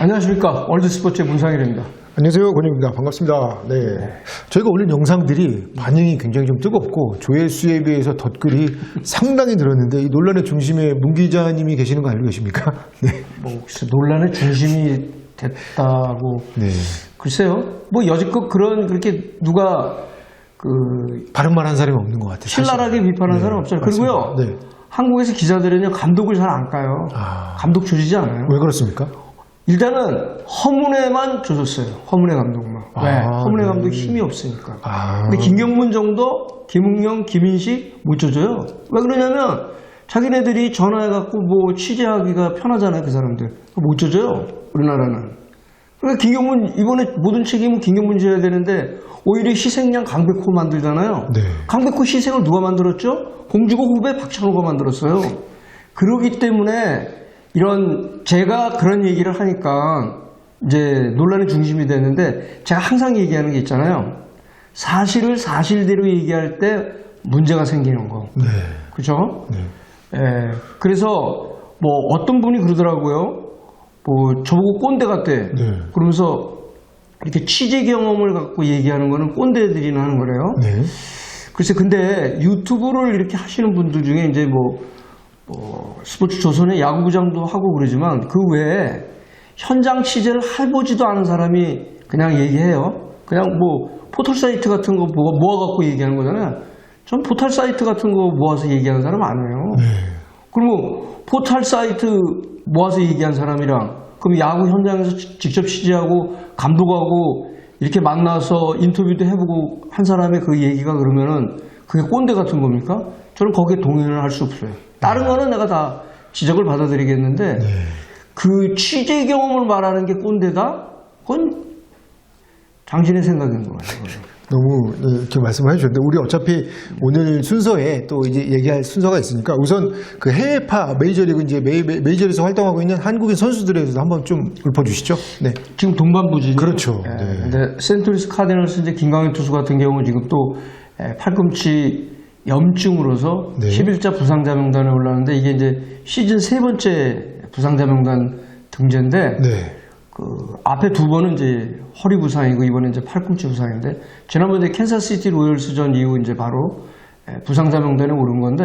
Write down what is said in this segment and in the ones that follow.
안녕하십니까. 월드스포츠의 문상일입니다. 안녕하세요. 권영입니다. 반갑습니다. 네. 저희가 올린 영상들이 반응이 굉장히 좀 뜨겁고 조회수에 비해서 덧글이 상당히 늘었는데 이 논란의 중심에 문 기자님이 계시는 거 알고 계십니까? 네. 뭐 혹시 논란의 중심이 됐다고. 네. 글쎄요. 뭐 여지껏 그렇게 누가 바른 말 한 사람이 없는 것 같아요. 신랄하게 비판한 사람 없잖아요. 그리고요. 네. 한국에서 기자들은요 감독을 잘 안 까요. 감독 조지지 않아요. 왜 그렇습니까? 일단은 허문회만 조졌어요. 허문회 감독만. 왜? 허문회 감독 힘이 없으니까. 근데 김경문 정도, 김웅영, 김인식 못 조져요. 왜 그러냐면 자기네들이 전화해갖고 뭐 취재하기가 편하잖아요. 그 사람들. 못 조져요. 우리나라는. 그러니까 김경문 이번에 모든 책임은 김경문 져야 되는데 오히려 희생양 강백호 만들잖아요. 네. 강백호 희생을 누가 만들었죠? 공주고 후배 박찬호가 만들었어요. 그러기 때문에 제가 그런 얘기를 하니까 이제 논란의 중심이 되는데 제가 항상 얘기하는 게 있잖아요. 사실을 사실대로 얘기할 때 문제가 생기는 거. 네. 그죠? 네. 예. 그래서 뭐 어떤 분이 그러더라고요. 뭐 저보고 꼰대 같대. 네. 그러면서 이렇게 취재 경험을 갖고 얘기하는 거는 꼰대들이나 하는 거래요. 네. 글쎄 근데 유튜브를 이렇게 하시는 분들 중에 이제 뭐 스포츠 조선의 야구부장도 하고 그러지만 그 외에 현장 취재를 해보지도 않은 사람이 그냥 얘기해요. 그냥 뭐 포털 사이트 같은 거 모아갖고 얘기하는 거잖아요. 전 포털 사이트 같은 거 모아서 얘기하는 사람 아니에요. 네. 그러면 포털 사이트 모아서 얘기한 사람이랑 그럼 야구 현장에서 직접 취재하고 감독하고 이렇게 만나서 인터뷰도 해보고 한 사람의 그 얘기가 그러면은 그게 꼰대 같은 겁니까? 저는 거기에 동의를 할 수 없어요. 다른 거는 내가 다 지적을 받아들이겠는데 그 취재 경험을 말하는 게 꼰대다? 그건 당신의 생각인 거예요. 너무 이렇게 말씀을 해주셨는데 우리 어차피 오늘 순서에 또 이제 얘기할 순서가 있으니까 우선 그 해외파 메이저리그 이제 메이저리그에서 활동하고 있는 한국인 선수들에 대해서 한번 좀 읊어주시죠. 네. 지금 동반부진. 그렇죠. 예. 네. 근데 센트루이스 카디널스 이제 김광현 투수 같은 경우는 지금 또 팔꿈치 염증으로서 네. 11자 부상자 명단에 올라왔는데 이게 이제 시즌 세 번째 부상자 명단 등재인데 네. 그 앞에 두 번은 이제 허리 부상이고 이번에 이제 팔꿈치 부상인데 지난번에 캔사스시티 로열스전 이후 이제 바로 부상자 명단에 오른 건데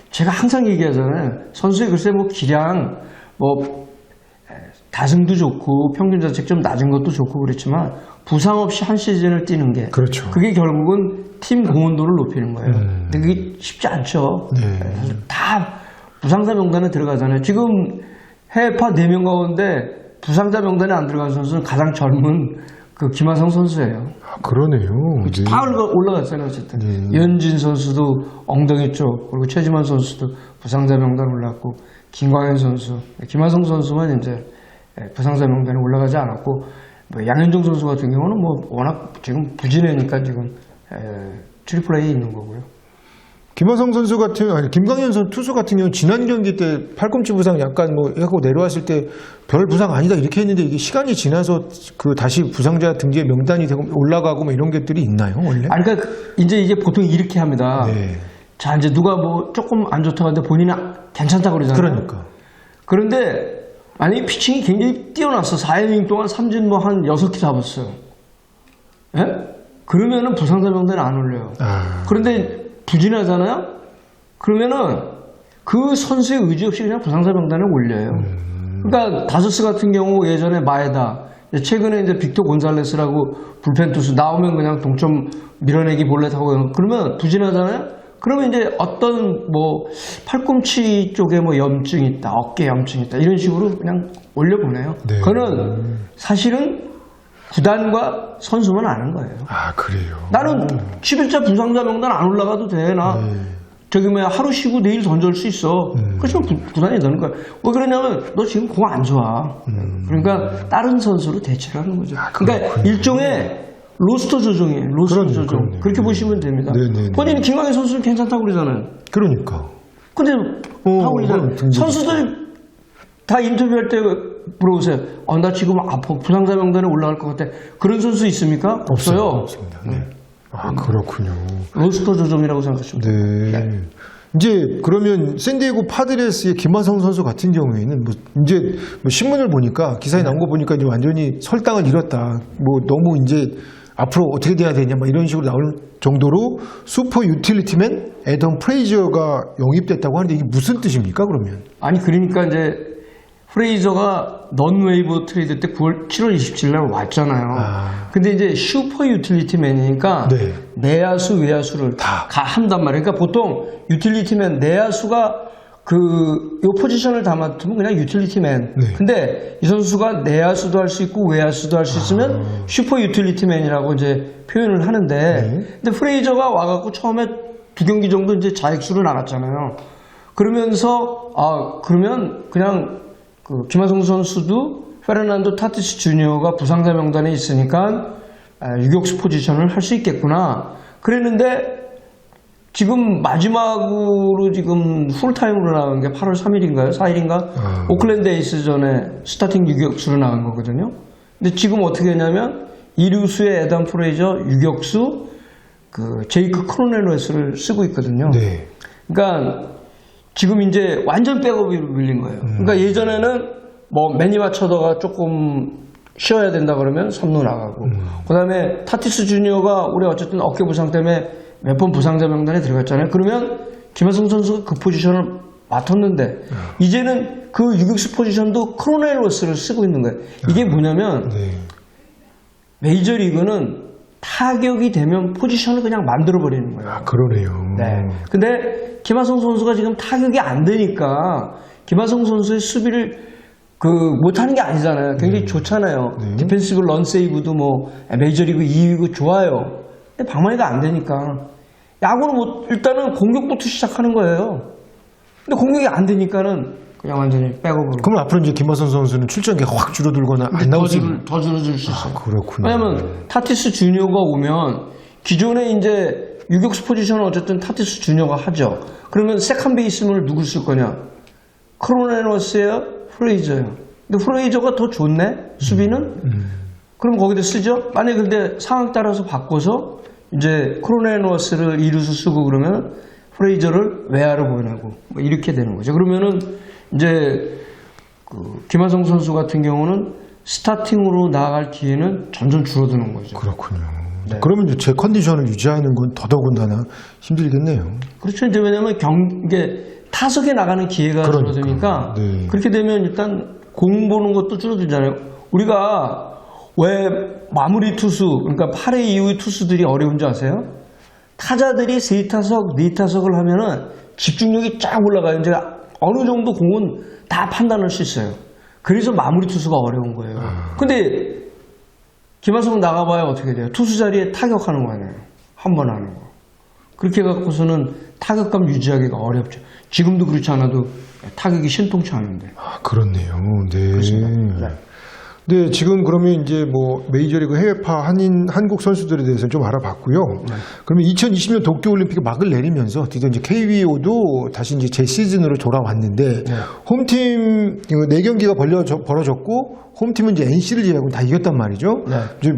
제가 항상 얘기하잖아요. 선수의 글쎄 뭐 기량 뭐 다승도 좋고 평균 자책 좀 낮은 것도 좋고 그렇지만 부상 없이 한 시즌을 뛰는 게 그렇죠. 그게 결국은 팀 공헌도를 높이는 거예요. 근데 그게 쉽지 않죠. 네. 다 부상자 명단에 들어가잖아요. 지금 해외파 4명 가운데 부상자 명단에 안 들어간 선수는 가장 젊은 그 김하성 선수예요. 그러네요. 네. 다 올라갔잖아요. 어쨌든 연진 선수도 엉덩이 쪽 그리고 최지만 선수도 부상자 명단 올랐고 김광현 선수, 김하성 선수만 이제 부상자 명단에 올라가지 않았고 뭐 양현종 선수 같은 경우는 뭐 워낙 지금 부진해니까 지금 트리플 A에 있는 거고요. 김하성 선수 김광현 선수 투수 같은 경우 지난 경기 때 팔꿈치 부상 약간 뭐 하고 내려왔을 때 별 부상 아니다 이렇게 했는데 이게 시간이 지나서 그 다시 부상자 등재 명단이 되고 올라가고 뭐 이런 것들이 있나요 원래? 아니 그러니까 이제 보통 이렇게 합니다. 네. 자 이제 누가 뭐 조금 안 좋다고 하는데 본인은 괜찮다고 그러잖아요. 그러니까. 그런데 만약에 피칭이 굉장히 뛰어났어. 4이닝 동안 삼진 뭐 한 6개 잡았어요. 예? 그러면은 부상자 명단에 안 올려요. 그런데 부진하잖아요? 그러면은 그 선수의 의지 없이 그냥 부상자 명단에 올려요. 그러니까 다저스 같은 경우 예전에 마에다, 최근에 이제 빅터 곤살레스라고 불펜 투수 나오면 그냥 동점 밀어내기 볼넷 하고 그러면 부진하잖아요? 그러면 이제 어떤 뭐 팔꿈치 쪽에 뭐 염증이 있다, 어깨 염증이 있다 이런 식으로 그냥 올려보내요. 네. 그거는 사실은 구단과 선수만 아는 거예요. 아 그래요. 나는 11자 부상자 명단 안 올라가도 돼. 나 저기 뭐야 하루 쉬고 내일 던질 수 있어. 그렇지만 구단이 넣는 거야. 왜 그러냐면 너 지금 공 안 좋아. 그러니까 다른 선수로 대체를 하는 거죠. 그러니까 일종의 로스터 조정이에요. 로스터 조정. 그렇게 보시면 됩니다. 네네. 본인이 김광현 선수는 괜찮다고 그러잖아요. 그러니까. 근데 하고 그러잖아요. 선수들이 다 인터뷰할 때 물어보세요. 나 지금 부상자 명단에 올라갈 것 같아. 그런 선수 있습니까? 없어요. 없습니다. 네. 아 그렇군요. 로스터 조정이라고 생각하시면 돼요. 네. 이제 그러면 샌디에고 파드레스의 김하성 선수 같은 경우에는 이제 신문을 보니까 기사에 나온 거 보니까 이제 완전히 설당을 잃었다. 너무 이제 앞으로 어떻게 돼야 되냐 이런 식으로 나올 정도로 슈퍼 유틸리티맨 애덤 프레이저가 영입됐다고 하는데 이게 무슨 뜻입니까 그러면? 아니 그러니까 이제 프레이저가 넌웨이브 트레이드 때 7월 27일 날 왔잖아요. 근데 이제 슈퍼 유틸리티맨이니까 네. 내야수 외야수를 다 한단 말이에요. 그러니까 보통 유틸리티맨 내야수가 요 포지션을 다 맡으면 그냥 유틸리티맨. 네. 근데 이 선수가 내야수도 할 수 있고 외야수도 할 수 있으면 슈퍼 유틸리티맨이라고 이제 표현을 하는데, 네. 근데 프레이저가 와갖고 처음에 2경기 정도 이제 자익수로 나갔잖아요. 그러면서 그러면 그냥 김하성 선수도 페르난도 타티스 주니어가 부상자 명단에 있으니까 유격수 포지션을 할 수 있겠구나. 그랬는데 지금 마지막으로 지금 풀타임으로 나간 게 8월 3일인가요? 4일인가? 오클랜드 에이스전에 스타팅 유격수로 나간 거거든요. 근데 지금 어떻게 했냐면 이루수의 에단 프레이저 유격수 제이크 크로넬로스를 쓰고 있거든요. 네. 그러니까 지금 이제 완전 백업으로 밀린 거예요. 그러니까 예전에는 매니 마처더가 조금 쉬어야 된다 그러면 3루 나가고, 그 다음에 타티스 주니어가 올해 어쨌든 어깨 부상 때문에 몇 번 부상자 명단에 들어갔잖아요. 그러면 김하성 선수가 그 포지션을 맡았는데 이제는 그 유격수 포지션도 크로넬로스를 쓰고 있는 거예요. 이게 뭐냐면 메이저리그는 타격이 되면 포지션을 그냥 만들어버리는 거예요. 그러네요. 네. 근데 김하성 선수가 지금 타격이 안 되니까 김하성 선수의 수비를 못하는 게 아니잖아요. 굉장히 좋잖아요. 디펜시브 런 세이브도 메이저리그 2위고 좋아요. 근데 방망이가 안 되니까 야구는 일단은 공격부터 시작하는 거예요. 근데 공격이 안 되니까는 그냥 완전히 백업으로. 그럼 앞으로 이제 김하성 선수는 출전기가 확 줄어들거나 안 나올 수 더 줄어들 수 있어요. 그렇군요. 왜냐면 타티스 주니어가 오면 기존에 이제 유격수 포지션은 어쨌든 타티스 주니어가 하죠. 그러면 세컨 베이스문을 누굴 쓸 거냐? 크로네너스예요? 프레이저예요. 근데 프레이저가 더 좋네? 수비는? 그럼 거기다 쓰죠? 만약에 근데 상황 따라서 바꿔서 이제 크로네너스를 2루수 쓰고 그러면 프레이저를 외야로 보내고 이렇게 되는 거죠. 그러면은 이제 김하성 선수 같은 경우는 스타팅으로 나아갈 기회는 점점 줄어드는 거죠. 그렇군요. 네. 그러면 이제 제 컨디션을 유지하는 건 더더군다나 힘들겠네요. 그렇죠. 이제 왜냐면 이게 타석에 나가는 기회가 줄어드니까 그렇게 되면 일단 공 보는 것도 줄어들잖아요. 우리가 왜 마무리 투수, 그러니까 8회 이후의 투수들이 어려운지 아세요? 타자들이 3타석, 4타석을 하면은 집중력이 쫙 올라가요. 이제 어느 정도 공은 다 판단할 수 있어요. 그래서 마무리 투수가 어려운 거예요. 근데 김하성 나가봐야 어떻게 돼요? 투수 자리에 타격하는 거 아니에요. 한 번 하는 거. 그렇게 해갖고서는 타격감 유지하기가 어렵죠. 지금도 그렇지 않아도 타격이 신통치 않은데. 그렇네요. 네. 그렇습니다. 네. 네, 지금 그러면 이제 메이저리그 해외파 한국 선수들에 대해서 좀 알아봤고요. 그러면 2020년 도쿄올림픽에 막을 내리면서 드디어 이제 KBO도 다시 이제 제 시즌으로 돌아왔는데 홈팀 4경기가 벌어졌고 홈팀은 이제 NC를 제외하고 다 이겼단 말이죠. 이제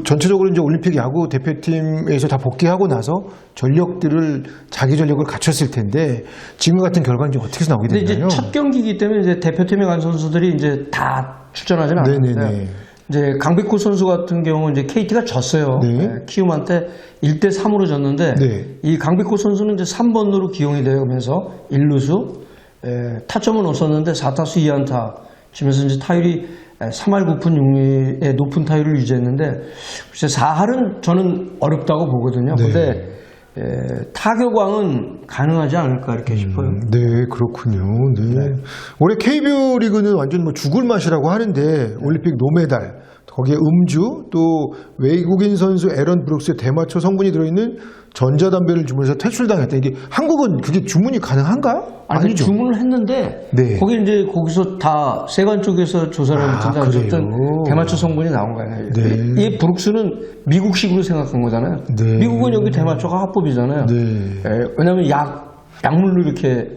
전체적으로 이제 올림픽 야구 대표팀에서 다 복귀하고 나서 전력들을 자기 전력을 갖췄을 텐데 지금 같은 결과는 이제 어떻게 나오게 되나요? 근데 이제 첫 경기이기 때문에 이제 대표팀에 간 선수들이 이제 다 출전하지는 않았는데 이제 강백호 선수 같은 경우 이제 KT가 졌어요. 키움한테 1대3으로 졌는데 이 강백호 선수는 이제 3번으로 기용이 되면서 1루수 타점은 없었는데 4타수 2안타 치면서 이제 타율이 3할 9푼 6리의 높은 타율을 유지했는데 글쎄 4할은 저는 어렵다고 보거든요. 근데 타격왕은 가능하지 않을까 이렇게 싶어요. 네, 그렇군요. 네. 올해 KBO 리그는 완전 죽을 맛이라고 하는데 올림픽 노메달, 거기에 음주, 또 외국인 선수 에런 브룩스의 대마초 성분이 들어있는 전자담배를 주문해서 퇴출당했다. 이게 한국은 그게 주문이 가능한가요? 아니죠. 주문을 했는데 거기서 다 세관 쪽에서 조사를 해봤더니 어쨌든 대마초 성분이 나온 거예요. 이 브룩스는 미국식으로 생각한 거잖아요. 미국은 여기 대마초가 합법이잖아요. 왜냐하면 약물로 이렇게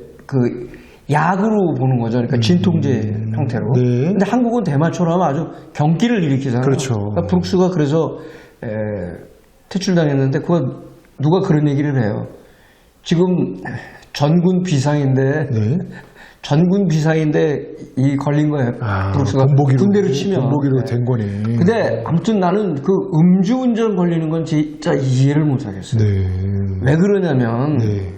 약으로 보는 거죠. 그러니까 진통제 형태로. 근데 한국은 대마초로 하면 아주 경기를 일으키잖아요. 그러니까 브룩스가 그래서 퇴출당했는데 누가 그런 얘기를 해요. 지금 전군 비상인데 네. 전군 비상인데 이 걸린 거예요. 브룩스가 군대로 치면. 본보기로 된 거네. 근데 아무튼 나는 그 음주운전 걸리는 건 진짜 이해를 못 하겠어요. 네. 왜 그러냐면 네.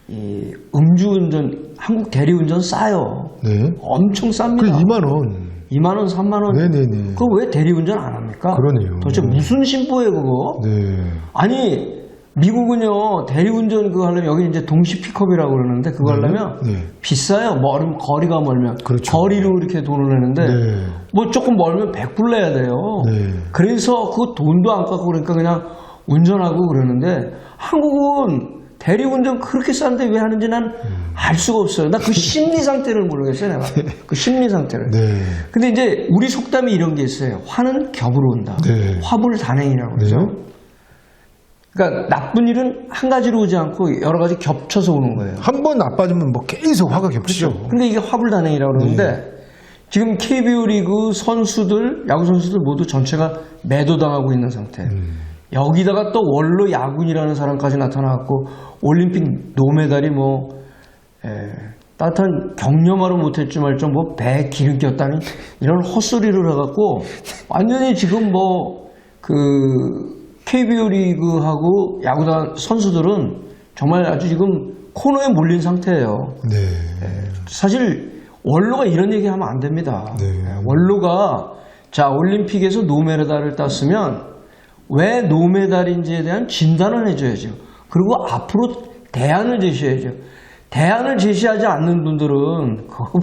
이 음주운전 한국 대리운전 싸요. 네. 엄청 그 쌉니다. 2만 원. 2만 원, 3만 원. 네네네. 그거 왜 대리운전 안 합니까? 그러네요. 도대체 무슨 심보예요, 그거? 네. 아니 미국은요 대리운전 그거 하려면 여기 이제 동시 픽업이라고 그러는데 그거 하려면 네. 비싸요. 거리가 멀면 그렇죠. 거리로 이렇게 돈을 내는데 네. 뭐 조금 멀면 100불 내야 돼요. 네. 그래서 그 돈도 안 깎고 그러니까 그냥 운전하고 그러는데 한국은 대리운전 그렇게 싼데 왜 하는지 난 알 수가 없어요. 나 그 심리 상태를 모르겠어요, 내가. 그 심리 상태를. 네. 근데 이제 우리 속담이 이런 게 있어요. 화는 겹으로 온다. 네. 화불단행이라고 그러죠. 네. 그러니까 나쁜 일은 한 가지로 오지 않고 여러 가지 겹쳐서 오는 거예요. 한 번 나빠지면 뭐 계속 화가 겹치죠. 근데 이게 화불단행이라고 그러는데 지금 KBO 리그 선수들, 야구 선수들 모두 전체가 매도당하고 있는 상태. 여기다가 또 원로 야군이라는 사람까지 나타나갖고 올림픽 노메달이 뭐 따뜻한 격려말은 못했지 말죠. 뭐 배에 기름 꼈다니 이런 헛소리를 해갖고 완전히 지금 뭐 그 KBO 리그하고 야구단 선수들은 정말 아주 지금 코너에 몰린 상태예요. 네. 사실 원로가 이런 얘기하면 안 됩니다. 네. 원로가 자 올림픽에서 노메달을 땄으면 왜 노메달인지에 대한 진단을 해줘야죠. 그리고 앞으로 대안을 제시해야죠. 대안을 제시하지 않는 분들은 그거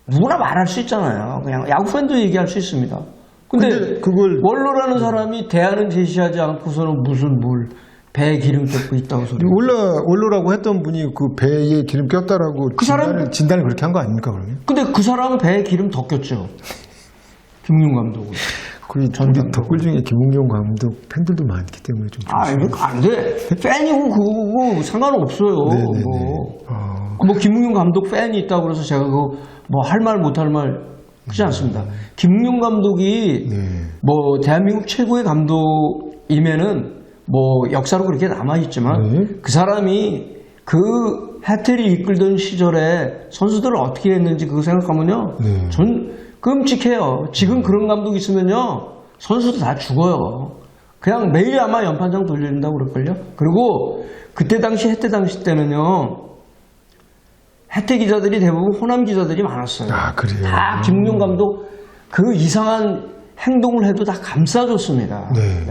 누구나 말할 수 있잖아요. 그냥 야구 팬도 얘기할 수 있습니다. 근데 그걸 원로라는 사람이 대안을 제시하지 않고서는 무슨 배에 기름 껴고 있다고 소리. 원로라고 했던 분이 그 배에 기름 꼈다라고 그 사람- 진단을 그렇게 한 거 아닙니까 그러면? 근데 그 사람은 배에 기름 더 꼈죠. 김웅용 감독은. 우리 덕글 중에 김웅용 감독 팬들도 많기 때문에 좀. 아, 이거 안 돼. 팬이고 그거고 상관없어요. 네네네. 뭐 김웅용 감독 팬이 있다고 그래서 제가 그거 뭐 할 말 못 할 말 그렇지 않습니다. 김웅용 감독이 네. 뭐 대한민국 최고의 감독이면은 뭐 역사로 그렇게 남아있지만 네. 그 사람이 그 해태를 이끌던 시절에 선수들을 어떻게 했는지 그거 생각하면요. 네. 전 끔찍해요. 지금 그런 감독 있으면요. 선수도 다 죽어요. 그냥 매일 아마 연판장 돌린다고 그럴걸요. 그리고 그때 당시 해태 당시 때는요. 해태 기자들이 대부분 호남 기자들이 많았어요. 아, 그래요? 다 김웅용 감독 그 이상한 행동을 해도 다 감싸줬습니다. 네.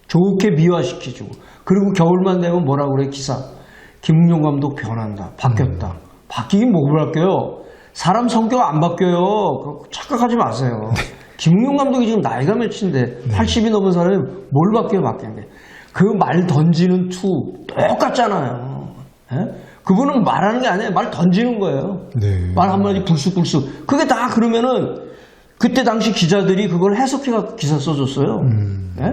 좋게 미화시켜주고. 그리고 겨울만 되면 뭐라고 그래 기사. 김웅용 감독 변한다. 바뀌었다. 바뀌긴 뭘 바뀌어요. 사람 성격 안 바뀌어요. 그거 착각하지 마세요. 김웅용 감독이 지금 나이가 몇인데 80이 넘은 사람이 뭘 바뀌는 게. 그 말 던지는 투 똑같잖아요. 예? 그분은 말하는 게 아니에요. 말 던지는 거예요. 네. 말 한마디 불쑥불쑥. 그게 다 그러면은 그때 당시 기자들이 그걸 해석해서 기사 써줬어요. 예?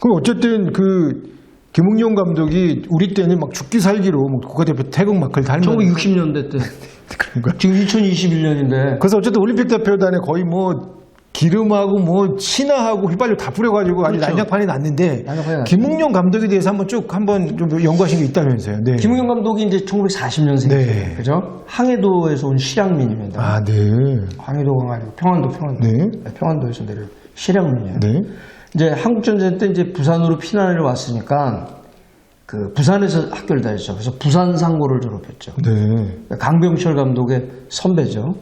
그럼 어쨌든 그 김웅용 감독이 우리 때는 막 죽기 살기로 뭐 국가대표 태극 마크를 달면 1960년대 때. 그런가? 지금 2021년인데. 그래서 어쨌든 올림픽 대표단에 거의 뭐 기름하고 뭐 신화하고 휘발유 다 뿌려가지고 아주 그렇죠. 난장판이 났는데 난장판이 났죠. 김웅용 감독에 대해서 한번 좀 연구하신 게 있다면서요? 네. 김웅용 감독이 이제 1940년생이에요. 네. 그죠? 항해도에서 온 실향민입니다. 아, 네. 항해도가 아니고 평안도. 네. 평안도에서 내려 실향민이에요. 네. 이제 한국전쟁 때 이제 부산으로 피난을 왔으니까 그 부산에서 학교를 다녔죠. 그래서 부산 상고를 졸업했죠. 네. 강병철 감독의 선배죠.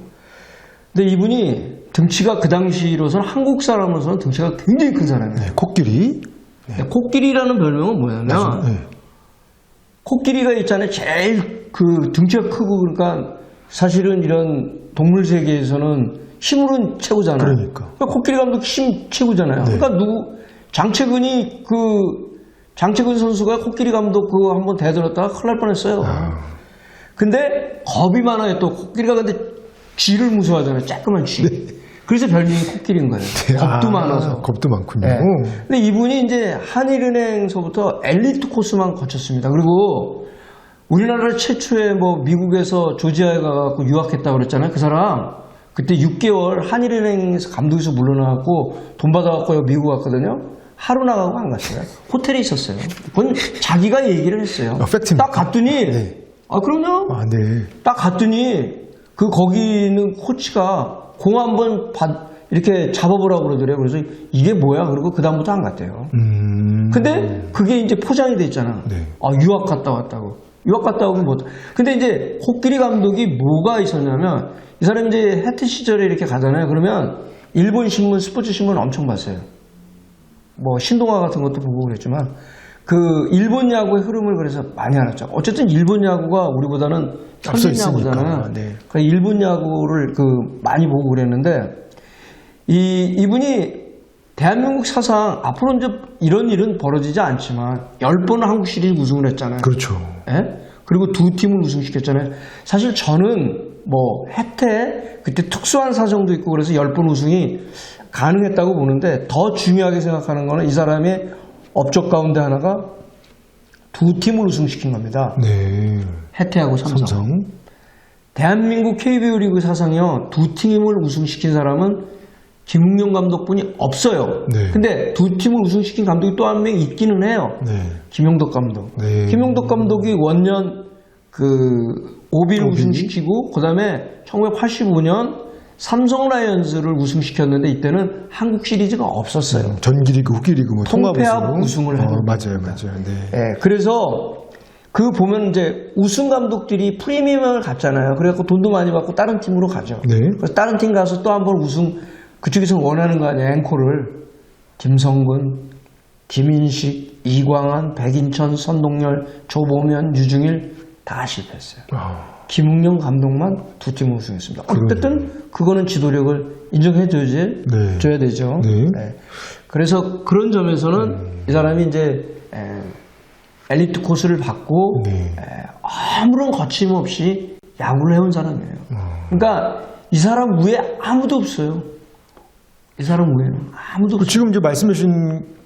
근데 이분이 등치가 그 당시로서는 한국 사람으로서는 등치가 굉장히 큰 사람이에요. 네. 코끼리. 근데 코끼리라는 별명은 뭐냐면 네. 코끼리가 있잖아요. 제일 그 등치가 크고 그러니까 사실은 이런 동물 세계에서는 힘으로는 최고잖아요. 그러니까. 코끼리 감독 힘 최고잖아요. 네. 그러니까 장채근 선수가 코끼리 감독 그거 한번 대들었다가 큰일 날 뻔했어요. 근데 겁이 많아요. 또 코끼리가 근데 쥐를 무서워하잖아요. 조그만 쥐. 그래서 별명이 코끼리인 거예요. 겁도 많아서. 겁도 많군요. 네. 근데 이분이 이제 한일은행서부터 엘리트 코스만 거쳤습니다. 그리고 우리나라 최초의 뭐 미국에서 조지아에 가갖고 유학했다고 그랬잖아요. 그 사람 그때 6개월 한일은행에서 감독에서 물러나갖고 돈 받아갖고 미국 갔거든요. 하루 나가고 안 갔어요. 호텔에 있었어요. 그건 자기가 얘기를 했어요. 팩트입니다. 딱 갔더니 네. 그럼요. 아, 네. 딱 갔더니 거기 있는 코치가 공 한번 이렇게 잡아보라고 그러더래요. 그래서 이게 뭐야? 그러고 그다음부터 안 갔대요. 근데 그게 이제 포장이 돼 있잖아. 네. 유학 갔다 왔다고. 유학 갔다 오면 뭐. 근데 이제 코끼리 감독이 뭐가 있었냐면 이 사람이 이제 해태 시절에 이렇게 가잖아요. 그러면 일본 신문, 스포츠 신문 엄청 봤어요. 뭐 신동아 같은 것도 보고 그랬지만 일본 야구의 흐름을 그래서 많이 알았죠. 어쨌든 일본 야구가 우리보다는 현진 야구잖아요. 네. 그래서 일본 야구를 많이 보고 그랬는데 이분이 대한민국 사상 앞으로 이제 이런 일은 벌어지지 않지만 10번 한국 시리즈 우승을 했잖아요. 그렇죠. 예? 그리고 2팀을 우승시켰잖아요. 사실 저는 해태 그때 특수한 사정도 있고 그래서 10번 우승이 가능했다고 보는데 더 중요하게 생각하는 거는 이 사람의 업적 가운데 하나가 2팀을 우승시킨 겁니다. 네. 해태하고 삼성. 대한민국 KBO 리그 사상이요 2팀을 우승시킨 사람은 김웅영 감독뿐이 없어요. 네. 근데 2팀을 우승시킨 감독이 또 한 명 있기는 해요. 네. 김용덕 감독. 네. 김용덕 감독이 원년 오비를 우승시키고 그다음에 1985년 삼성 라이언즈를 우승시켰는데 이때는 한국 시리즈가 없었어요. 전기리그, 후기리그, 통폐합 우승을 하는 맞아요. 네. 네, 그래서 보면 이제 우승 감독들이 프리미엄을 갖잖아요. 그래갖고 돈도 많이 받고 다른 팀으로 가죠. 네. 그래서 다른 팀 가서 또 한 번 우승 그쪽에서 원하는 거 아니에요. 앵콜을 김성근, 김인식, 이광한, 백인천, 선동열, 조보면, 유중일 다 실패했어요. 김웅영 감독만 2팀 우승했습니다. 어쨌든 그거는 지도력을 인정해줘야 되죠. 네. 네. 그래서 그런 점에서는 이 사람이 이제 엘리트 코스를 받고 아무런 거침없이 야구를 해온 사람이에요. 그러니까 이 사람 위에 아무도 없어요. 이 사람 외에는 아무도 없어요. 지금 이제 말씀해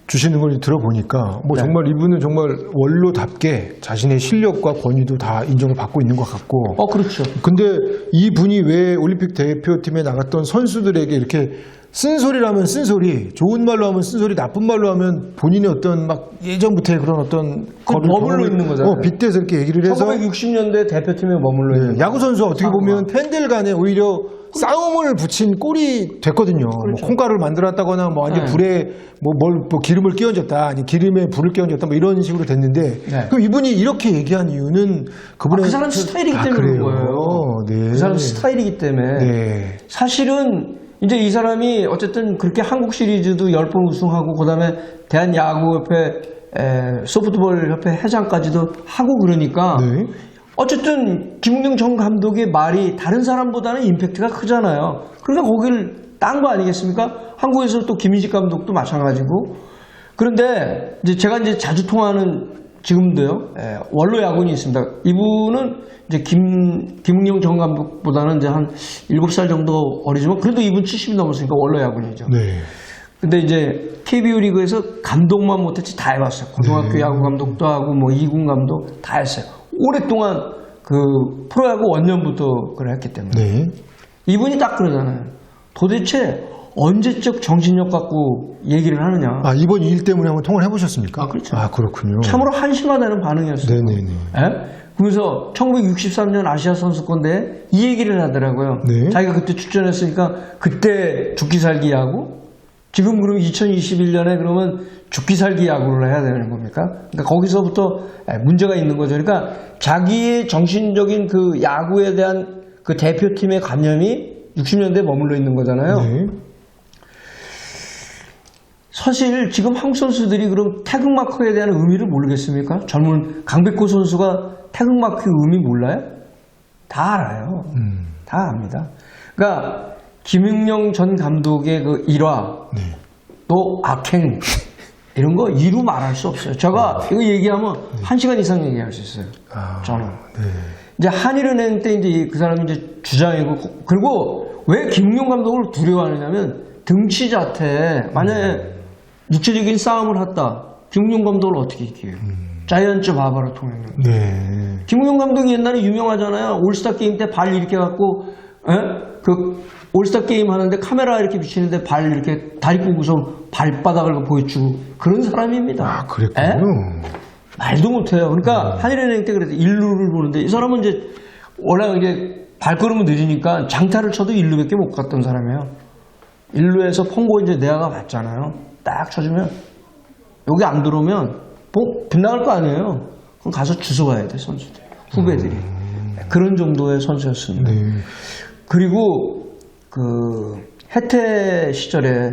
주시는 걸 들어보니까 네. 정말 이분은 정말 원로답게 자신의 실력과 권위도 다 인정을 받고 있는 것 같고. 그렇죠. 근데 이분이 왜 올림픽 대표팀에 나갔던 선수들에게 이렇게 쓴소리라면 쓴소리, 좋은 말로 하면 쓴소리, 나쁜 말로 하면 본인의 어떤 예전부터의 그런 어떤 머물러 있는 거잖아요. 빗대서 이렇게 얘기를 해서 1960년대 대표팀에 머물러 있는 야구 선수가 어떻게 보면 팬들 간에 오히려 싸움을 붙인 꼴이 됐거든요. 그렇죠. 콩가루를 만들었다거나 완전 불에 기름을 끼얹었다, 아니 기름에 불을 끼얹었다, 이런 식으로 됐는데 그럼 이분이 이렇게 얘기한 이유는 그분의 그 사람 스타일이기 때문에 그런 거예요. 네. 그 사람 스타일이기 때문에 사실은 이제 이 사람이 어쨌든 그렇게 한국 시리즈도 10번 우승하고 그다음에 대한야구협회 소프트볼 협회 회장까지도 하고 그러니까 어쨌든 김웅영 전 감독의 말이 다른 사람보다는 임팩트가 크잖아요. 그러니까 거기를 딴 거 아니겠습니까? 한국에서 또 김인식 감독도 마찬가지고. 그런데 이제 제가 이제 자주 통화하는 지금도요. 원로 야구인이 있습니다. 이분은 이제 김웅영 전 감독보다는 이제 한 7살 정도 어리지만 그래도 이분 70이 넘었으니까 원로 야구인이죠. 네. 근데 이제 KBO 리그에서 감독만 못했지 다 해봤어요. 고등학교 야구 감독도 하고 2군 감독 다 했어요. 오랫동안 프로야구 원년부터 그걸 했기 때문에. 이분이 딱 그러잖아요. 도대체 언제적 정신력 갖고 얘기를 하느냐. 이번 일 때문에 한번 통화를 해보셨습니까? 그렇죠. 그렇군요. 참으로 한심하다는 반응이었어요. 네네네. 그래서 1963년 아시아 선수권대회 이 얘기를 하더라고요. 자기가 그때 출전했으니까 그때 죽기 살기 야구? 지금 그럼 2021년에 그러면 죽기 살기 야구를 해야 되는 겁니까? 그러니까 거기서부터 문제가 있는 거죠. 그러니까 자기의 정신적인 그 야구에 대한 그 대표팀의 관념이 60년대에 머물러 있는 거잖아요. 사실 지금 한국 선수들이 그럼 태극마크에 대한 의미를 모르겠습니까? 젊은 강백호 선수가 태극마크의 의미 몰라요? 다 알아요. 다 압니다. 그러니까 김웅영 전 감독의 그 일화, 또 악행 이런 거 이루 말할 수 없어요. 제가 이거 얘기하면 1시간 이상 얘기할 수 있어요. 저는. 이제 한일은행 때 이제 그 사람이 이제 주장이고 그리고 왜 김웅영 감독을 두려워하느냐면 등치 자태 만약에 육체적인 싸움을 했다. 김웅영 감독을 어떻게 이겨요? 자이언츠 바바로 통행을. 김웅영 감독이 옛날에 유명하잖아요. 올스타 게임 때 발 이렇게 갖고 그 올스타 게임 하는데 카메라 이렇게 비치는데 발 이렇게 다리 꼬고서 발바닥을 보여주고 그런 사람입니다. 아, 그랬군요. 예? 말도 못해요. 그러니까 한일은행 때 그래서 일루를 보는데 이 사람은 이제 워낙 이게 발걸음은 느리니까 장타를 쳐도 일루밖에 못 갔던 사람이에요. 일루에서 펑고 이제 내야가 맞잖아요. 딱 쳐주면 여기 안 들어오면 빗나갈 거 아니에요. 그럼 가서 주워와야 돼 선수들, 후배들이. 그런 정도의 선수였습니다. 네. 그리고 그 해태 시절에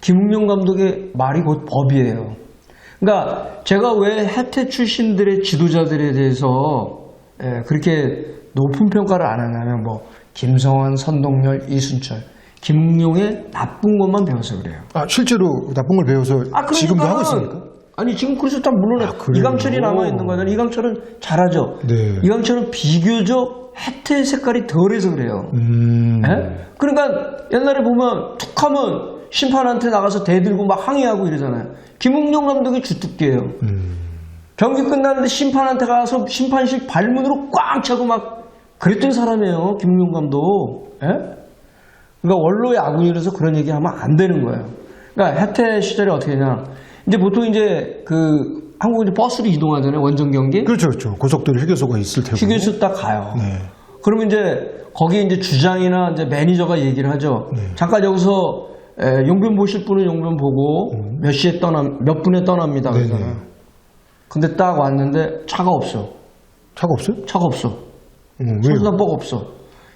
김웅룡 감독의 말이 곧 법이에요. 그러니까 제가 왜 해태 출신들의 지도자들에 대해서 그렇게 높은 평가를 안 하냐면 뭐 김성환, 선동열, 이순철, 김웅룡의 나쁜 것만 배워서 그래요. 아, 실제로 나쁜 걸 배워서 지금도 하고 있습니까? 아니 지금 그래서 딱 물론 이강철이 남아 있는 거잖아요. 이강철은 잘하죠. 네. 이강철은 비교적 해태 색깔이 덜해서 그래요. 예? 그러니까 옛날에 보면 툭하면 심판한테 나가서 대들고 막 항의하고 이러잖아요. 김웅룡 감독이 주특기예요. 경기 끝났는데 심판한테 가서 심판실 발문으로 꽝 차고 막 그랬던 사람이에요. 김웅룡 감독. 예? 그러니까 원로의 아군이라서 그런 얘기하면 안 되는 거예요. 그러니까 해태 시절에 어떻게 했냐? 이제 보통 이제 그 한국 이제 버스로 이동하잖아요. 원정 경기. 그렇죠, 그렇죠. 고속도로 휴게소가 있을 테고. 휴게소 딱 가요. 네. 그러면 이제 거기 이제 주장이나 이제 매니저가 얘기를 하죠. 잠깐 여기서 용변 보실 분은 용변 보고 몇 분에 떠납니다. 그러잖아요. 근데 딱 왔는데 차가 없어. 차가 없어요? 차가 없어. 왜요? 선수단법 없어.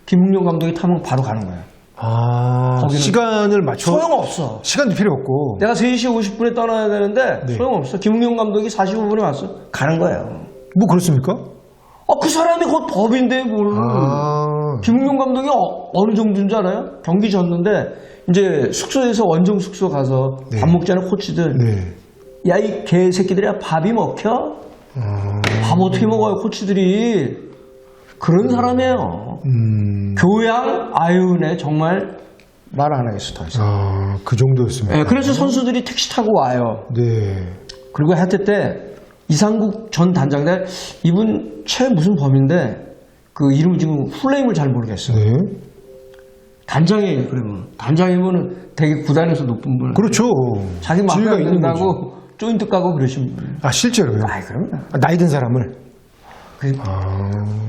김웅룡 감독이 타면 바로 가는 거예요. 아, 거기는 시간을 맞춰. 소용없어. 시간도 필요 없고. 내가 3시 50분에 떠나야 되는데 소용없어. 김웅룡 감독이 45분에 왔어. 가는 거예요. 뭐 그렇습니까? 그 사람이 곧 법인데 뭘. 김웅룡 감독이 어느 정도인 줄 알아요? 경기 졌는데 이제 숙소에서 원정 숙소 가서 밥 먹자는 코치들. 야, 이 개새끼들이야 밥이 먹혀? 밥 어떻게 먹어요 코치들이. 그런 사람이에요. 교양 아유네 정말 말 안 하겠어 더 이상. 아, 그 정도였습니다. 네, 그래서 선수들이 택시 타고 와요. 네. 그리고 해태 때 이상국 전 단장들 이분 최 무슨 범인데 그 이름 지금 풀네임을 잘 모르겠어요. 네. 단장이에요. 그러면 단장이면은 되게 구단에서 높은 분. 그렇죠. 자기 마음에 지위가 안 있는 거죠. 든다고 조인트 까고 그러신 분. 아, 실제로요? 아이 그럼요. 나이 든 사람을.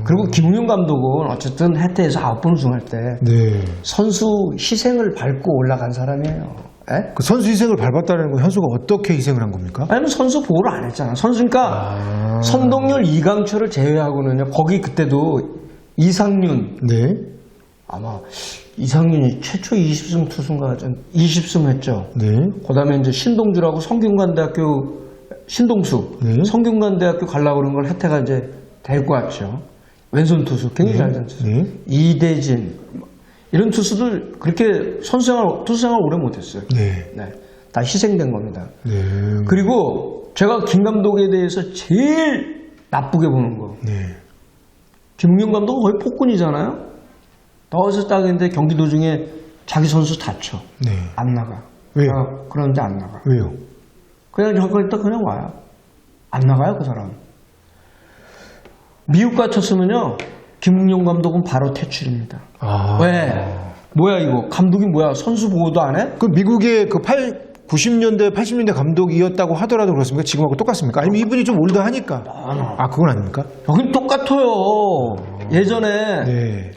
그리고 김웅룡 감독은 어쨌든 해태에서 9번 우승할 때 네. 선수 희생을 밟고 올라간 사람이에요. 에? 그 선수 희생을 밟았다는 건 현수가 어떻게 희생을 한 겁니까? 아니면 선수 보호를 안 했잖아. 선수니까 선동열, 이강철을 제외하고는요. 거기 그때도 이상윤. 네. 아마 이상윤이 최초 20승 투수인가 20승 했죠. 네. 그다음에 이제 신동주라고 성균관대학교 신동수 성균관대학교 가려고 그런 걸 혜태가 이제 데리고 왔죠. 왼손 투수 굉장히 잘 된 투수. 이대진 이런 투수들 그렇게 투수 생활 오래 못했어요. 네. 다 희생된 겁니다. 네. 그리고 제가 김 감독에 대해서 제일 나쁘게 보는 거. 김웅룡 감독은 거의 폭군이잖아요. 더워서 딱인데 경기 도중에 자기 선수 다쳐. 안 나가. 왜요? 그런데 안 나가. 왜요? 그냥 잠깐 있다 그냥 와요. 안 나가요 그 사람. 미국 같았으면요 김웅룡 감독은 바로 퇴출입니다. 왜? 뭐야 이거 감독이 뭐야 선수 보호도 안 해? 그 미국의 그 90년대 80년대 감독이었다고 하더라도 그렇습니까? 지금하고 똑같습니까? 아니면 이분이 좀 올드하니까? 그건 아닙니까? 여긴 똑같아요. 예전에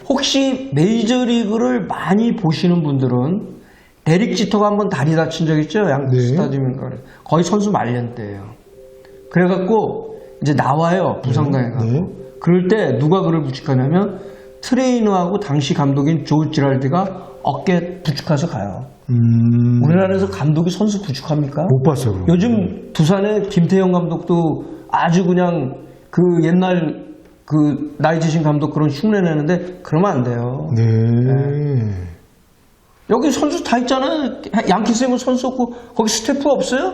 혹시 메이저리그를 많이 보시는 분들은 데릭 지터가 한번 다리 다친 적 있죠? 스타디움인가. 거의 선수 말년 때예요. 그래갖고 이제 나와요. 부상당해갖고. 그럴 때 누가 그를 부축하냐면 트레이너하고 당시 감독인 조 지랄드가 어깨 부축해서 가요. 우리나라에서 감독이 선수 부축합니까? 못 봤어요. 요즘 두산의 김태형 감독도 아주 그냥 그 옛날 그 나이 드신 감독 그런 흉내 내는데 그러면 안 돼요. 여기 선수 다 있잖아요. 양키스에는 선수 없고 거기 스태프 없어요?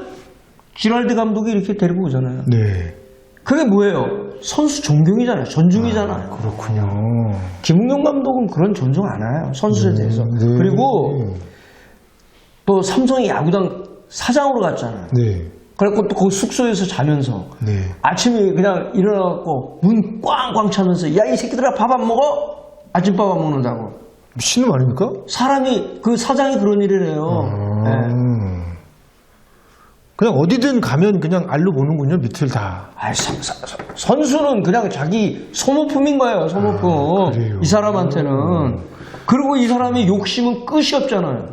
지랄드 감독이 이렇게 데리고 오잖아요. 그게 뭐예요? 선수 존경이잖아요. 존중이잖아요. 그렇군요. 김웅룡 감독은 그런 존중 안 해요. 선수에 대해서. 그리고 또 삼성의 야구단 사장으로 갔잖아요. 그래갖고 또 거기 숙소에서 자면서 아침에 그냥 일어나갖고 문 꽝꽝 차면서 야 이 새끼들아 밥 안 먹어? 아침밥 안 먹는다고. 미친놈 아닙니까? 사람이 그 사장이 그런 일을 해요. 네. 그냥 어디든 가면 그냥 알로 보는군요, 밑을 다. 아이, 선수는 그냥 자기 소모품인 거예요, 소모품. 그래요? 이 사람한테는. 그리고 이 사람이 욕심은 끝이 없잖아요.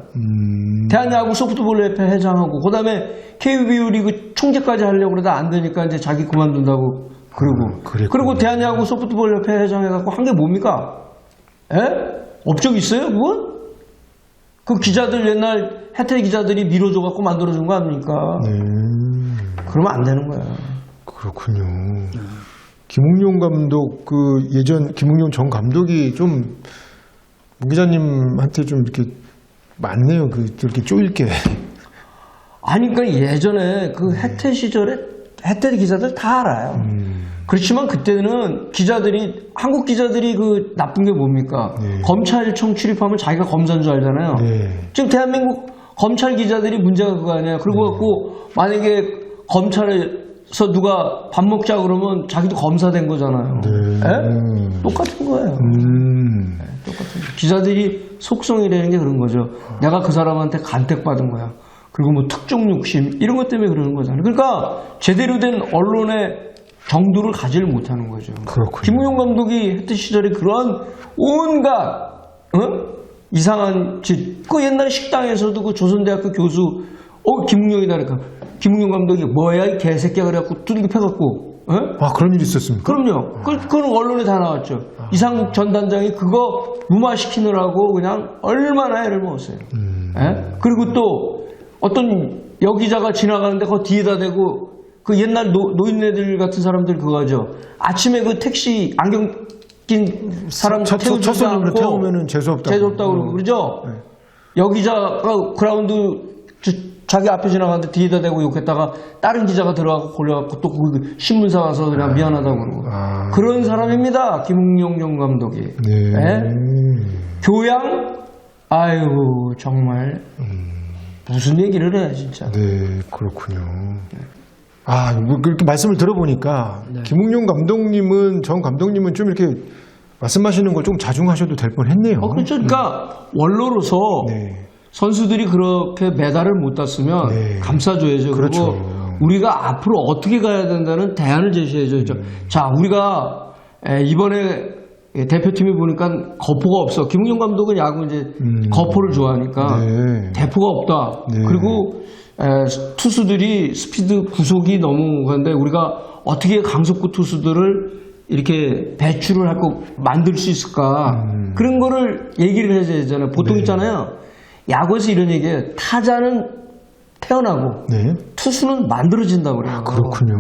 대한야구 소프트볼협회 회장하고, 그 다음에 KBO 리그 총재까지 하려고 그러다 안 되니까 이제 자기 그만둔다고 그러고. 그리고 대한야구 소프트볼협회 회장 해갖고 한 게 뭡니까? 에? 업적 있어요, 그건? 그 기자들 옛날 혜태 기자들이 밀어줘갖고 만들어준 거 아닙니까? 그러면 안 되는 거야. 그렇군요. 김웅용 감독, 그 예전 김웅용 전 감독이 좀 문 기자님한테 좀 이렇게 많네요. 그 이렇게 쪼일 게. 아니, 그러니까 예전에 그 혜태 시절에 혜태 기자들 다 알아요. 그렇지만 그때는 기자들이, 한국 기자들이 그 나쁜 게 뭡니까? 검찰청 출입하면 자기가 검사인 줄 알잖아요. 지금 대한민국 검찰 기자들이 문제가 그거 아니에요. 그리고 갖고 만약에 검찰에서 누가 밥 먹자 그러면 자기도 검사 된 거잖아요. 똑같은 거예요. 똑같은 거. 기자들이 속성이라는 게 그런 거죠. 내가 그 사람한테 간택받은 거야. 그리고 뭐 특종 욕심 이런 것 때문에 그러는 거잖아요. 그러니까 제대로 된 언론의 정도를 가지를 못하는 거죠. 그렇군요. 김웅용 감독이 했던 시절에 그런 온갖 이상한 짓. 그 옛날에 식당에서도 그 조선대학교 교수 김웅용이다니까. 김웅용 감독이 뭐야 이 개새끼야 그래갖고 두들겨 패갖고. 아 그런 일이 있었습니까? 그럼요. 그건 언론에 다 나왔죠. 이상국 전 단장이 그거 무마시키느라고 그냥 얼마나 애를 먹었어요. 그리고 또 어떤 여기자가 지나가는데 그 뒤에다 대고 그 옛날 노인네들 같은 사람들 그거 하죠. 아침에 그 택시 안경 낀 사람 첫 손님으로 태우면은 재수없다고. 재수없다고 그러고 그러죠. 여기자가 그라운드 자기 앞에 지나가는데 뒤에다 대고 욕했다가 다른 기자가 들어가고 걸려갖고 또 그 신문사 와서 그냥 미안하다고 그러고. 그런 사람입니다. 김웅용 감독이. 교양? 아유 정말 무슨 얘기를 해 진짜. 네, 그렇군요. 뭐 그렇게 말씀을 들어보니까 김웅용 감독님은 전 감독님은 좀 이렇게 말씀하시는 걸 좀 자중하셔도 될 뻔했네요. 그렇죠. 그러니까 원로로서 선수들이 그렇게 메달을 못 땄으면 감싸줘야죠. 그렇죠. 그리고 우리가 앞으로 어떻게 가야 된다는 대안을 제시해줘야죠. 자, 우리가 이번에 대표팀이 보니까 거포가 없어. 김웅용 감독은 야구 이제 거포를 좋아하니까 대포가 없다. 그리고 투수들이 스피드 구속이 너무 그런데 우리가 어떻게 강속구 투수들을 이렇게 배출을 하고 만들 수 있을까? 그런 거를 얘기를 해야 되잖아요. 보통 있잖아요. 야구에서 이런 얘기예요. 타자는 태어나고 투수는 만들어진다고 그래요. 그렇군요.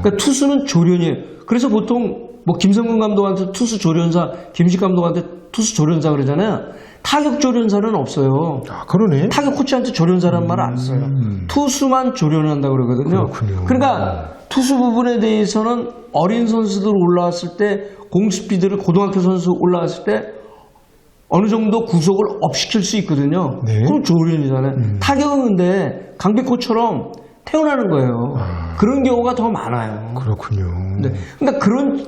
그러니까 투수는 조련이에요. 그래서 보통 뭐 김성근 감독한테 투수 조련사, 김식 감독한테 투수 조련사 그러잖아요. 타격 조련사는 없어요. 그러네. 타격 코치한테 조련사란 말을 안 써요. 투수만 조련한다고 그러거든요. 그렇군요. 그러니까 투수 부분에 대해서는 어린 선수들 올라왔을 때 공 스피드를 고등학교 선수 올라왔을 때 어느 정도 구속을 업시킬 수 있거든요. 그럼 조련이잖아요. 타격은 근데 강백호처럼 태어나는 거예요. 그런 경우가 더 많아요. 그렇군요. 그러니까 그런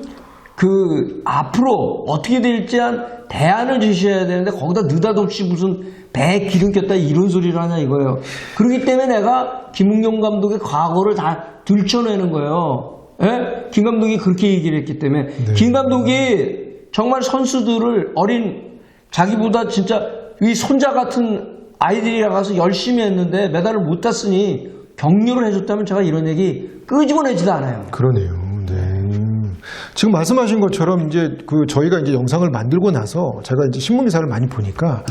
앞으로 어떻게 될지 한 대안을 제시해야 되는데 거기다 느닷없이 무슨 배에 기름 꼈다 이런 소리를 하냐 이거예요. 그렇기 때문에 내가 김웅용 감독의 과거를 다 들춰내는 거예요. 김 감독이 그렇게 얘기를 했기 때문에 김 감독이 정말 선수들을 자기보다 진짜 이 손자 같은 아이들이랑 가서 열심히 했는데 메달을 못 땄으니 격려를 해줬다면 제가 이런 얘기 끄집어내지도 않아요. 그러네요. 지금 말씀하신 것처럼 이제 저희가 이제 영상을 만들고 나서 제가 이제 신문 기사를 많이 보니까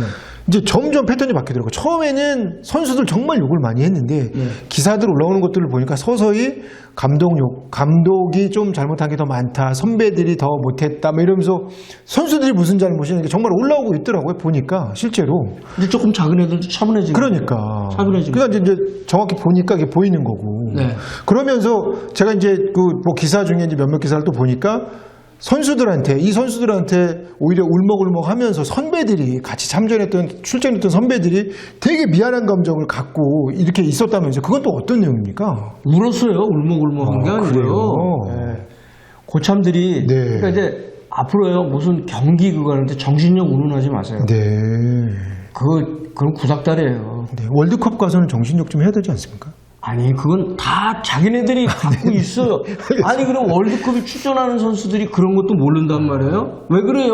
이제 점점 패턴이 바뀌더라고요. 처음에는 선수들 정말 욕을 많이 했는데 기사들 올라오는 것들을 보니까 서서히 감독이 좀 잘못한 게 더 많다, 선배들이 더 못했다, 뭐 이러면서 선수들이 무슨 잘못이냐 정말 올라오고 있더라고요. 보니까 실제로. 근데 조금 작은 애들도 차분해지고. 그러니까. 차분해지고. 그러니까 이제 정확히 보니까 이게 보이는 거고. 그러면서 제가 이제 뭐 기사 중에 이제 몇몇 기사를 또 보니까 이 선수들한테 오히려 울먹울먹 하면서 선배들이 같이 출전했던 선배들이 되게 미안한 감정을 갖고 이렇게 있었다면서 그건 또 어떤 내용입니까? 울었어요. 울먹울먹 한 게 아니고요. 고참들이. 그러니까 이제 앞으로요 무슨 경기 그거 하는데 정신력 운운하지 마세요. 네. 그건 구닥다리예요. 네. 월드컵 가서는 정신력 좀 해야 되지 않습니까? 아니 그건 다 자기네들이 갖고 있어요. 아니 그럼 월드컵에 출전하는 선수들이 그런 것도 모른단 말이에요? 왜 그래요?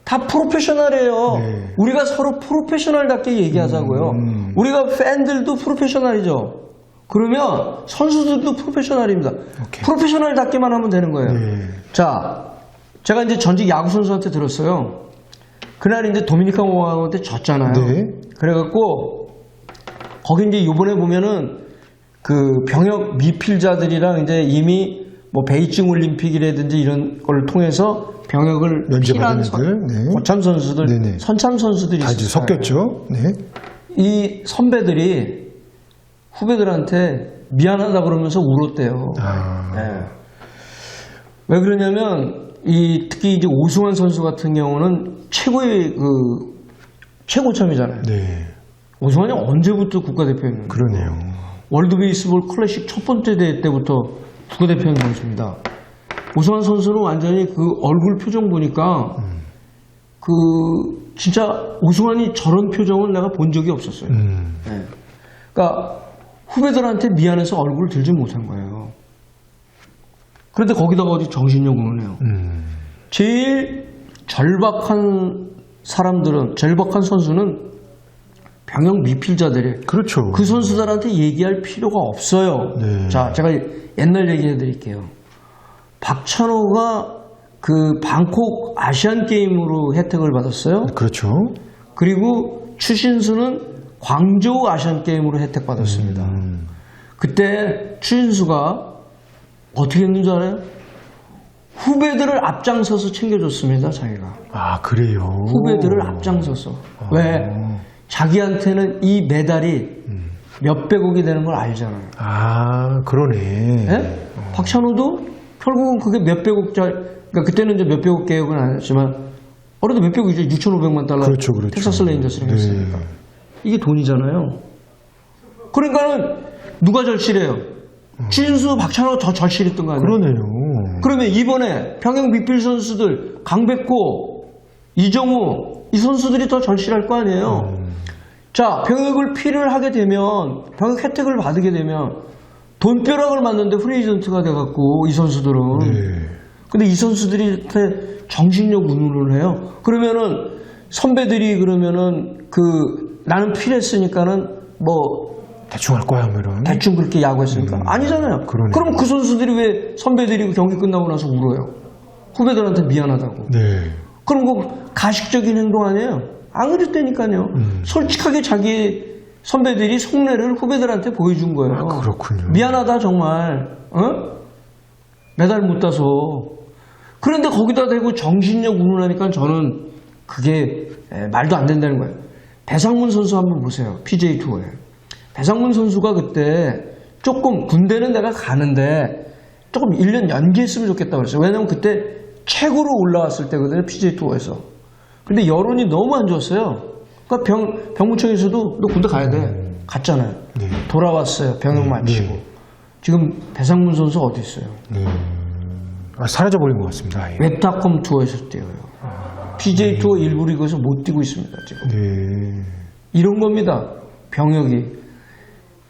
다 프로페셔널이에요. 네. 우리가 서로 프로페셔널답게 얘기하자고요. 우리가 팬들도 프로페셔널이죠. 그러면 선수들도 프로페셔널입니다. 오케이. 프로페셔널답게만 하면 되는 거예요. 네. 자, 제가 이제 전직 야구 선수한테 들었어요. 그날 이제 도미니카 공화국한테 졌잖아요. 네. 그래갖고 거기 이제 요번에 보면은 그 병역 미필자들이랑 이제 이미 뭐 베이징 올림픽이라든지 이런 걸 통해서 병역을 면제받은 필요한 애들, 네. 고참 선수들, 네네. 선참 선수들이 다 이제 있었어요. 섞였죠. 네. 이 선배들이 후배들한테 미안하다 그러면서 울었대요. 아. 네. 왜 그러냐면 특히 이제 오승환 선수 같은 경우는 최고의 최고참이잖아요. 네. 오승환이 언제부터 국가대표였는데? 그러네요. 월드 베이스볼 클래식 첫 번째 대회 때부터 국가대표였는 선수입니다. 오승환 선수는 완전히 그 얼굴 표정 보니까 진짜 오승환이 저런 표정을 내가 본 적이 없었어요. 네. 그러니까 후배들한테 미안해서 얼굴을 들지 못한 거예요. 그런데 거기다가 어디 정신력 운운해요. 제일 절박한 선수는 병역 미필자들이 그렇죠. 그 선수들한테 얘기할 필요가 없어요. 네. 자, 제가 옛날 얘기해 드릴게요. 박찬호가 그 방콕 아시안 게임으로 혜택을 받았어요. 그렇죠. 그리고 추신수는 광저우 아시안 게임으로 혜택 받았습니다. 그때 추신수가 어떻게 했는지 알아요? 후배들을 앞장서서 챙겨줬습니다, 자기가. 아, 그래요. 후배들을 앞장서서. 왜? 자기한테는 이 메달이 몇백억이 되는 걸 알잖아요. 아, 그러네. 네? 박찬호도 결국은 그게 몇백억짜리, 그러니까 그때는 이제 몇백억 계획은 아니었지만, 어려도 몇백억이죠. 6,500만 달러. 그렇죠, 그렇죠. 텍사스 레인저스를 네. 했으니까. 이게 돈이잖아요. 그러니까는 누가 절실해요? 추신수, 박찬호가 더 절실했던 거 아니에요? 그러네요. 그러면 이번에 병역 미필 선수들, 강백호, 이정우, 이 선수들이 더 절실할 거 아니에요? 자, 병역을 필요를 하게 되면, 병역 혜택을 받게 되면, 돈벼락을 맞는데 프리에이전트가 돼갖고, 이 선수들은. 네. 근데 이 선수들한테 정신력 운운을 해요. 그러면은, 선배들이 그러면은, 나는 필요했으니까는, 대충 할 거야, 뭐 이런. 대충 그렇게 야구했으니까? 아니잖아요. 그러네. 그럼 그 선수들이 왜 선배들이 경기 끝나고 나서 울어요? 후배들한테 미안하다고. 네. 그럼 그 가식적인 행동 아니에요? 안 그랬다니까요. 솔직하게 자기 선배들이 속내를 후배들한테 보여준 거예요. 아, 그렇군요. 미안하다 정말. 메달 못 따서. 그런데 거기다 대고 정신력 운운하니까 저는 그게 말도 안 된다는 거예요. 배상문 선수 한번 보세요. PGA 투어에. 배상문 선수가 그때 조금 군대는 내가 가는데 조금 1년 연기했으면 좋겠다고 그랬어요. 왜냐면 그때 최고로 올라왔을 때거든요. PGA 투어에서. 근데 여론이 너무 안 좋았어요. 그러니까 병무청에서도 너 군대 가야 돼. 갔잖아요. 네. 돌아왔어요. 병역 마치고. 네. 지금 배상문 선수 어디 있어요? 네. 아, 사라져버린 것 같습니다. 아예. 웨타컴 투어에서 뛰어요. PGA 투어 일부 리그에서 못 뛰고 있습니다. 지금. 네. 이런 겁니다. 병역이.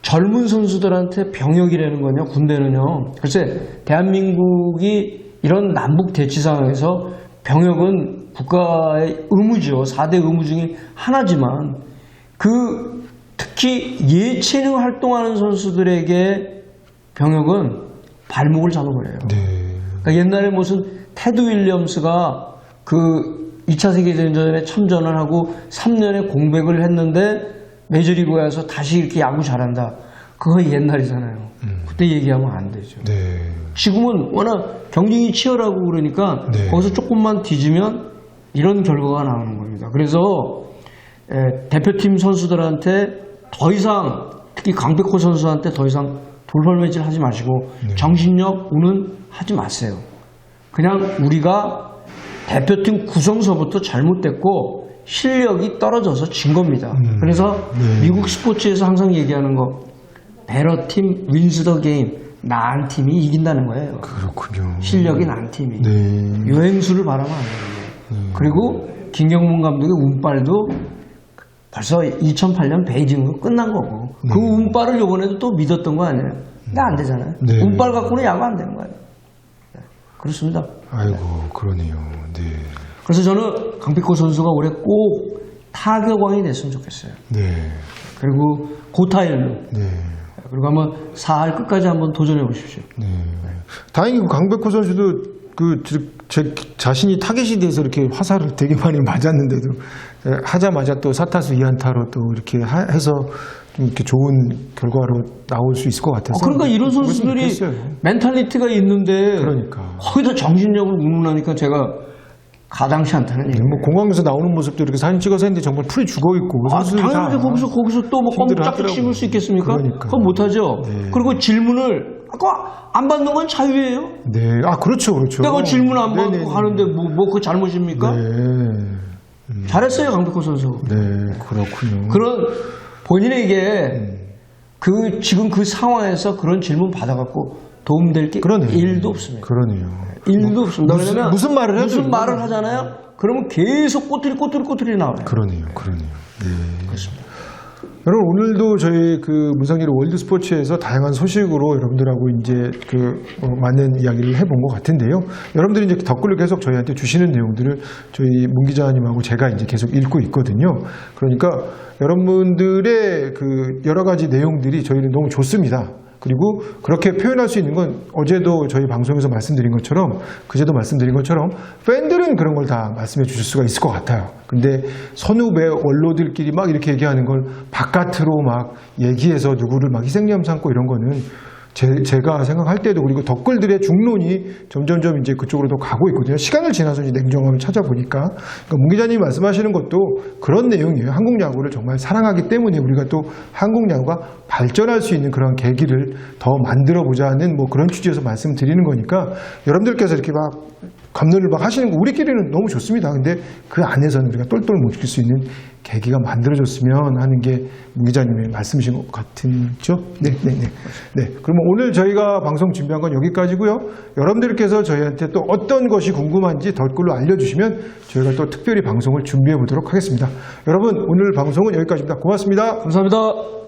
젊은 선수들한테 병역이라는 거냐, 군대는요. 글쎄, 대한민국이 이런 남북 대치 상황에서 병역은 국가의 의무죠. 4대 의무 중에 하나지만, 특히 예체능 활동하는 선수들에게 병역은 발목을 잡아버려요. 네. 그러니까 옛날에 무슨 테드 윌리엄스가 2차 세계대전에 참전을 하고 3년의 공백을 했는데 메이저리그에 와서 다시 이렇게 야구 잘한다. 그거 옛날이잖아요. 그때 얘기하면 안 되죠. 네. 지금은 워낙 경쟁이 치열하고 그러니까 네. 거기서 조금만 뒤지면 이런 결과가 나오는 겁니다. 그래서 대표팀 선수들한테 더 이상 특히 강백호 선수한테 더 이상 돌발매질 하지 마시고 정신력 운운 하지 마세요. 그냥 우리가 대표팀 구성서부터 잘못됐고 실력이 떨어져서 진 겁니다. 그래서 미국 스포츠에서 항상 얘기하는 거 베러 팀 윈스 더 게임 나은 팀이 이긴다는 거예요. 그렇군요. 실력이 나은 팀이. 네. 유행수를 바라면 안 되는 거예요. 그리고 김경문 감독의 운빨도 벌써 2008년 베이징으로 끝난 거고 그 운빨을 이번에도 또 믿었던 거 아니에요? 근데 안 되잖아요. 네. 운빨 갖고는 야구 안 되는 거예요. 네. 그렇습니다. 아이고, 그러네요. 네. 그래서 저는 강백호 선수가 올해 꼭 타격왕이 됐으면 좋겠어요. 네. 그리고 고타일로. 네. 그리고 한번 4할 끝까지 한번 도전해 보십시오. 네. 다행히 강백호 선수도 제 자신이 타겟이 돼서 이렇게 화살을 되게 많이 맞았는데도 하자마자 또 4타수 2안타로 또 이렇게 해서 좀 이렇게 좋은 결과로 나올 수 있을 것 같아서. 그러니까 이런 선수들이 멘탈리티가 있는데 그러니까. 거기다 정신력을 운운하니까 제가 가당치 않다는 얘기예요. 뭐 공항에서 나오는 모습도 이렇게 사진 찍어서 했는데 정말 풀이 죽어 있고 선수들이 당연하죠. 거기서 또 뭐 껌짝짝 씹을 수 있겠습니까? 그러니까. 그건 못하죠. 네. 그리고 질문을 아까 안 받는 건 자유예요. 네, 그렇죠. 내가 질문 안 받고 네네네. 하는데 뭐 그 잘못입니까? 네. 잘했어요, 강백호 선수. 네, 그렇군요. 그런 본인에게 지금 그 상황에서 그런 질문 받아갖고 도움될 게 그러네요. 일도 없습니다. 그러네요. 일도 없습니다. 왜냐면 무슨 말을 해도 무슨 말을 하잖아요. 그러면 계속 꼬투리 나와요. 그러네요. 네. 그렇습니다. 여러분, 오늘도 저희 문성일의 월드 스포츠에서 다양한 소식으로 여러분들하고 이제 많은 이야기를 해본 것 같은데요. 여러분들이 이제 댓글을 계속 저희한테 주시는 내용들을 저희 문 기자님하고 제가 이제 계속 읽고 있거든요. 그러니까 여러분들의 여러 가지 내용들이 저희는 너무 좋습니다. 그리고 그렇게 표현할 수 있는 건 어제도 저희 방송에서 말씀드린 것처럼 그제도 말씀드린 것처럼 팬들은 그런 걸 다 말씀해 주실 수가 있을 것 같아요. 근데 선후배 원로들끼리 막 이렇게 얘기하는 걸 바깥으로 막 얘기해서 누구를 막 희생양 삼고 이런 거는 제가 생각할 때도 그리고 댓글들의 중론이 점점점 이제 그쪽으로 더 가고 있거든요. 시간을 지나서 이제 냉정함을 찾아보니까. 그러니까 문 기자님이 말씀하시는 것도 그런 내용이에요. 한국 야구를 정말 사랑하기 때문에 우리가 또 한국 야구가 발전할 수 있는 그런 계기를 더 만들어 보자는 뭐 그런 취지에서 말씀드리는 거니까 여러분들께서 이렇게 막 감론을 막 하시는 거 우리끼리는 너무 좋습니다. 근데 그 안에서는 우리가 똘똘 뭉칠 수 있는 계기가 만들어졌으면 하는 게 문 기자님의 말씀이신 것 같은죠? 네. 그러면 오늘 저희가 방송 준비한 건 여기까지고요. 여러분들께서 저희한테 또 어떤 것이 궁금한지 댓글로 알려주시면 저희가 또 특별히 방송을 준비해 보도록 하겠습니다. 여러분, 오늘 방송은 여기까지입니다. 고맙습니다. 감사합니다.